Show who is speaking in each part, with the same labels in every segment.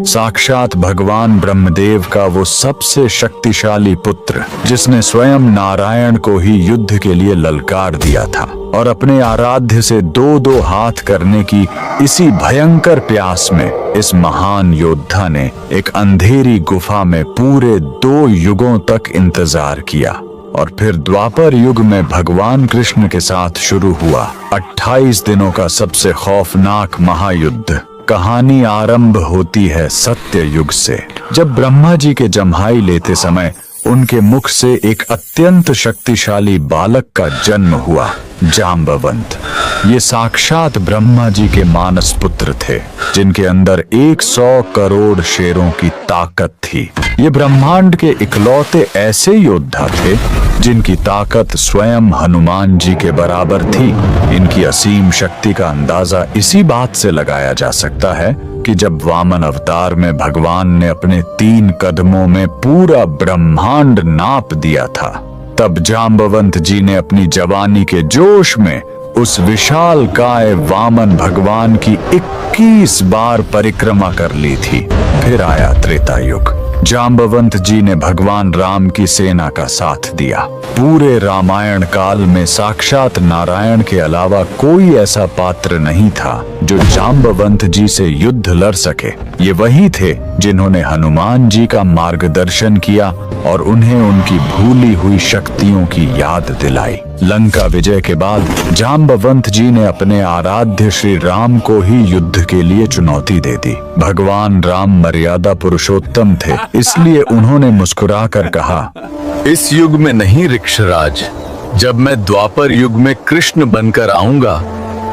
Speaker 1: साक्षात भगवान ब्रह्मदेव का वो सबसे शक्तिशाली पुत्र, जिसने स्वयं नारायण को ही युद्ध के लिए ललकार दिया था और अपने आराध्य से दो दो हाथ करने की इसी भयंकर प्यास में इस महान योद्धा ने एक अंधेरी गुफा में पूरे 2 युगों तक इंतजार किया। और फिर द्वापर युग में भगवान कृष्ण के साथ शुरू हुआ 28 दिनों का सबसे खौफनाक महायुद्ध। कहानी आरंभ होती है सत्य युग से, जब ब्रह्मा जी के जम्हाई लेते समय उनके मुख से एक अत्यंत शक्तिशाली बालक का जन्म हुआ, जाम्बवंत। ये साक्षात ब्रह्मा जी के मानस पुत्र थे, जिनके अंदर 100 करोड़ शेरों की ताकत थी। ये ब्रह्मांड के इकलौते ऐसे योद्धा थे जिनकी ताकत स्वयं हनुमान जी के बराबर थी। इनकी असीम शक्ति का अंदाजा इसी बात से लगाया जा सकता है कि जब वामन अवतार में भगवान ने अपने 3 कदमों में पूरा ब्रह्मांड नाप दिया था, तब जाम्बवंत जी ने अपनी जवानी के जोश में उस विशाल काय वामन भगवान की 21 बार परिक्रमा कर ली थी। फिर आया त्रेता युग। जाम्बवंत जी ने भगवान राम की सेना का साथ दिया। पूरे रामायण काल में साक्षात नारायण के अलावा कोई ऐसा पात्र नहीं था जो जाम्बवंत जी से युद्ध लड़ सके। ये वही थे जिन्होंने हनुमान जी का मार्गदर्शन किया और उन्हें उनकी भूली हुई शक्तियों की याद दिलाई। लंका विजय के बाद जाम्बवंत जी ने अपने आराध्य श्री राम को ही युद्ध के लिए चुनौती दे दी। भगवान राम मर्यादा पुरुषोत्तम थे, इसलिए उन्होंने मुस्कुराकर कहा,
Speaker 2: इस युग में नहीं ऋक्षराज, जब मैं द्वापर युग में कृष्ण बनकर आऊंगा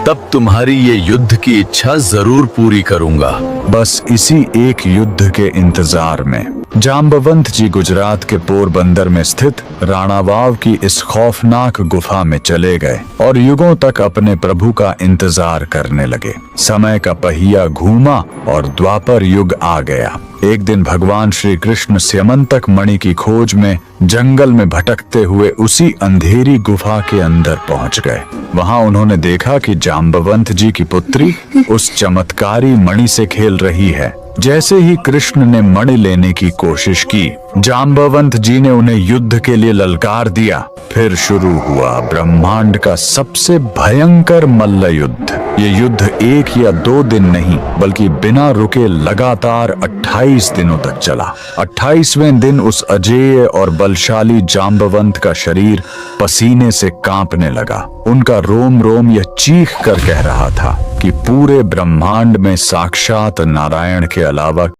Speaker 2: तब तुम्हारी ये युद्ध की इच्छा जरूर पूरी करूंगा।
Speaker 1: बस इसी एक युद्ध के इंतजार में जाम्बवंत जी गुजरात के पोरबंदर में स्थित राणावाव की इस खौफनाक गुफा में चले गए और युगों तक अपने प्रभु का इंतजार करने लगे। समय का पहिया घूमा और द्वापर युग आ गया। एक दिन भगवान श्री कृष्ण स्यमंतक मणि की खोज में जंगल में भटकते हुए उसी अंधेरी गुफा के अंदर पहुंच गए। वहां उन्होंने देखा कि जाम्बवंत जी की पुत्री उस चमत्कारी मणि से खेल रही है। जैसे ही कृष्ण ने मणि लेने की कोशिश की, जाम्बवंत जी ने उन्हें युद्ध के लिए ललकार दिया। फिर शुरू हुआ ब्रह्मांड का सबसे भयंकर मल्ल युद्ध। ये युद्ध 1 या 2 दिन नहीं, बल्कि बिना रुके लगातार 28 दिनों तक चला। 28वें दिन उस अजेय और बलशाली जाम्बवंत का शरीर पसीने से कांपने लगा। उनका रोम रोम यह चीख कर कह रहा था कि पूरे ब्रह्मांड में साक्षात नारायण के अलावा